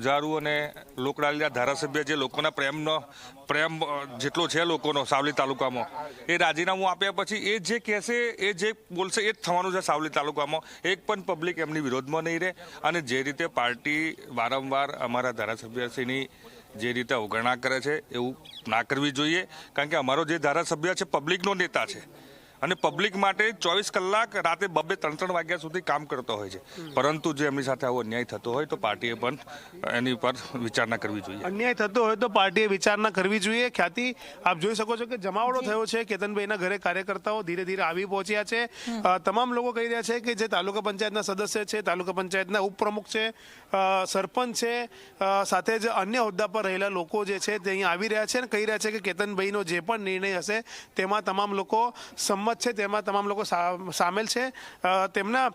जुझारू અને લોકલાડીલા ધારાસભ્ય જે લોકોના પ્રેમ જેટલો છે લોકોનો સાવલી તાલુકામાં, એ રાજીનામું આપ્યા પછી એ જે કહેશે, એ જે બોલશે એ જ થવાનું છે સાવલી તાલુકામાં. એક પણ પબ્લિક એમની વિરોધમાં નહીં રહે. અને જે રીતે પાર્ટી વારંવાર અમારા ધારાસભ્યશ્રીની જે રીતે અવગણના કરે છે એવું ના કરવી જોઈએ. કારણ કે અમારો જે ધારાસભ્ય છે પબ્લિકનો નેતા છે અને પબ્લિક માટે 24 કલાક રાતે 2-3 વાગ્યા સુધી કામ કરતો હોય છે. પરંતુ જો એમની સાથે આવો અન્યાય થતો હોય તો પાર્ટીએ પણ એની પર વિચારણા કરવી જોઈએ. અન્યાય થતો હોય તો પાર્ટીએ વિચારણા કરવી જોઈએ. ખ્યાતિ, આપ જોઈ શકો છો કે જમાવડો થયો છે. કેતનભાઈના ઘરે કાર્યકર્તાઓ ધીરે ધીરે આવી પહોંચ્યા છે. તમામ લોકો કહી રહ્યા છે કે જે તાલુકા પંચાયતના સદસ્ય છે, તાલુકા પંચાયતના ઉપપ્રમુખ છે, સરપંચ છે, સાથે જ અન્ય હોદ્દા પર રહેલા લોકો જે છે તે અહીં આવી રહ્યા છે અને કહી રહ્યા છે કે કેતનભાઈનો જે પણ નિર્ણય હશે તેમાં તમામ લોકો સંમત છે, તેમાં તમામ લોકો સામેલ છે. તેમના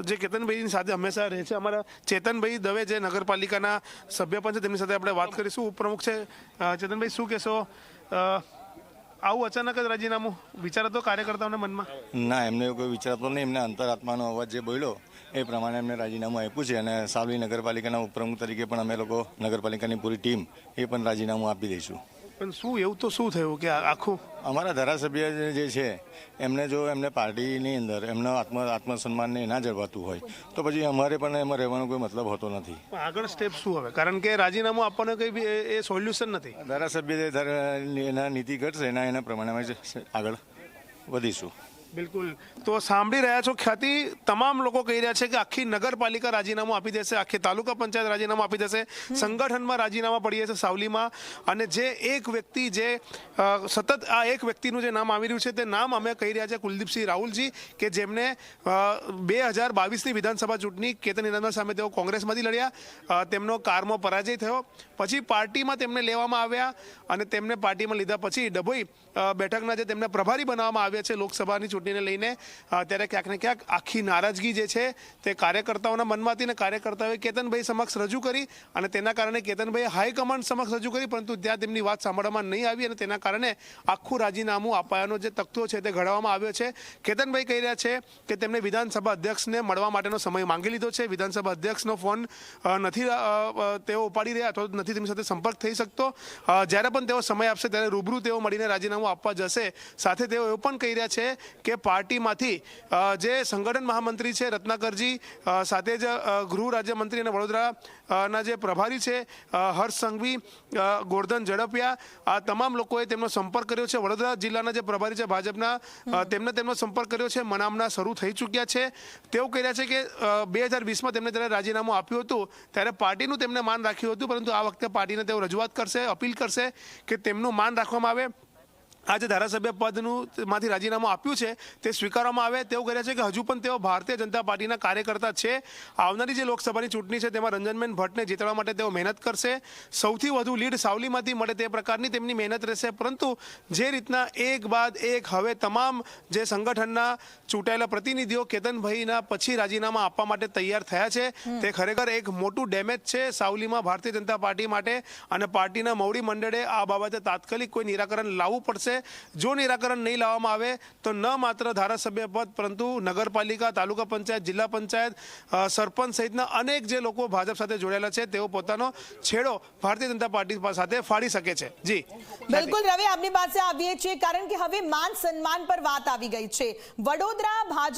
જે કેતનભાઈની સાથે હંમેશા રહે છે અમારા ચેતનભાઈ દવે, જે નગરપાલિકાના સભ્ય પણ છે, તેમની સાથે આપણે વાત કરીશું. ઉપપ્રમુખ છે ચેતનભાઈ, શું કહેશો? આવું અચાનક જ રાજીનામું વિચાર હતો કાર્યકર્તાઓના મનમાં? ના, એમને એવું કોઈ વિચાર હતો નહીં. એમને અંતરાત્માનો અવાજ જે બોલ્યો એ પ્રમાણે એમને રાજીનામું આપ્યું છે. અને સાવલી નગરપાલિકાના ઉપપ્રમુખ તરીકે પણ અમે લોકો નગરપાલિકાની પૂરી ટીમ એ પણ રાજીનામું આપી દઈશું. પણ શું એવું તો શું થયું કે આખું અમારા ધારાસભ્ય જે છે એમને જો એમને પાર્ટીની અંદર એમનો આત્મસન્માનને ના જળવાતું હોય તો પછી અમારે પણ એમાં રહેવાનો કોઈ મતલબ હોતો નથી. આગળ સ્ટેપ શું હવે? કારણ કે રાજીનામું આપવાનો કંઈ એ સોલ્યુશન નથી. ધારાસભ્ય એના નીતિ ઘટશે એના પ્રમાણે અમે આગળ વધીશું. બિલકુલ. તો સાંભળી રહ્યા છો ખ્યાતિ, તમામ લોકો કહી રહ્યા છે કે આખી નગરપાલિકા રાજીનામું આપી દેશે, આખી તાલુકા પંચાયત રાજીનામું આપી દેશે, સંગઠનમાં રાજીનામા પડી જશે સાવલીમાં. અને જે એક વ્યક્તિ જે સતત આ એક વ્યક્તિનું જે નામ આવી રહ્યું છે તે નામ અમે કહી રહ્યા છે કુલદીપસિંહ રાહુલજી, કે જેમને 2022ની વિધાનસભા ચૂંટણી કેતન ઇનામદાર સામે તેઓ કોંગ્રેસમાંથી લડ્યા. તેમનો કારમાં પરાજય થયો, પછી પાર્ટીમાં તેમને લેવામાં આવ્યા અને તેમને પાર્ટીમાં લીધા પછી ડભોઈ બેઠકના જે તેમને પ્રભારી બનાવવામાં આવ્યા છે લોકસભાની ચૂંટણીને લઈને. ત્યારે ક્યાંક ને ક્યાંક આખી નારાજગી જે છે તે કાર્યકર્તાઓના મનમાં હતી અને કાર્યકર્તાઓએ કેતનભાઈ સમક્ષ રજૂ કરી અને તેના કારણે કેતનભાઈએ હાઈકમાન્ડ સમક્ષ રજૂ કરી, પરંતુ ત્યાં તેમની વાત સાંભળવામાં નહીં આવી અને તેના કારણે આખું રાજીનામું અપાયાનો જે તખતો છે તે ઘડવામાં આવ્યો છે. કેતનભાઈ કહી રહ્યા છે કે તેમને વિધાનસભા અધ્યક્ષને મળવા માટેનો સમય માંગી લીધો છે. વિધાનસભા અધ્યક્ષનો ફોન નથી તેઓ ઉપાડી રહ્યા અથવા નથી તેમની સાથે સંપર્ક થઈ શકતો. જ્યારે પણ તેઓ સમય આપશે ત્યારે રૂબરૂ તેઓ મળીને રાજીનામું આપવા જશે. સાથે તેઓ એવું પણ કહી રહ્યા છે કે પાર્ટીમાંથી જે સંગઠન મહામંત્રી છે રત્નાકરજી, સાથે જ ગૃહ રાજ્યમંત્રી અને વડોદરાના જે પ્રભારી છે હર્ષ સંઘવી, ગોરધન ઝડપિયા, આ તમામ લોકોએ તેમનો સંપર્ક કર્યો છે. વડોદરા જિલ્લાના જે પ્રભારી છે ભાજપના, તેમને તેમનો સંપર્ક કર્યો છે. મનામના શરૂ થઈ ચૂક્યા છે. તેઓ કહી રહ્યા છે કે 2020માં તેમને જ્યારે રાજીનામું આપ્યું હતું ત્યારે પાર્ટીનું તેમને માન રાખ્યું હતું, પરંતુ આ વખતે પાર્ટીને તેઓ રજૂઆત કરશે, અપીલ કરશે કે તેમનું માન રાખવામાં આવે. આ જે ધારાસભ્ય પદમાંથી રાજીનામું આપ્યું છે તે સ્વીકારવામાં આવે. તેઓ કહે છે કે હજુ પણ તેઓ ભારતીય જનતા પાર્ટીના કાર્યકર્તા છે. આવનારી જે લોકસભાની ચૂંટણી છે તેમાં રંજનબેન ભટ્ટને જીતવા માટે તેઓ મહેનત કરશે. સૌથી વધુ લીડ સાવલીમાંથી મળે તે પ્રકારની તેમની મહેનત રહેશે. પરંતુ જે રીતના એક બાદ એક હવે તમામ જે સંગઠનના ચૂંટાયેલા પ્રતિનિધિઓ કેતનભાઈના પછી રાજીનામા આપવા માટે તૈયાર થયા છે, તે ખરેખર એક મોટું ડેમેજ છે સાવલીમાં ભારતીય જનતા પાર્ટી માટે. અને પાર્ટીના મોવડી મંડળે આ બાબતે તાત્કાલિક કોઈ નિરાકરણ લાવવું પડશે. જો નિરાકરણ નહીં લાવવામાં આવે તો ન માત્ર ધારાસભ્ય પદ પરંતુ નગરપાલિકા, તાલુકા પંચાયત, જિલ્લા પંચાયત, સરપંચ સહિતના અનેક જે લોકો ભાજપ સાથે જોડાયેલા છે તેઓ પોતાનો છેડો ભારતીય જનતા પાર્ટી સાથે ફાડી શકે છે. જી બિલકુલ રવિ, આપની પાસે આવીએ છીએ કારણ કે હવે માન સન્માન પર વાત આવી ગઈ છે. વડોદરા ભાજપ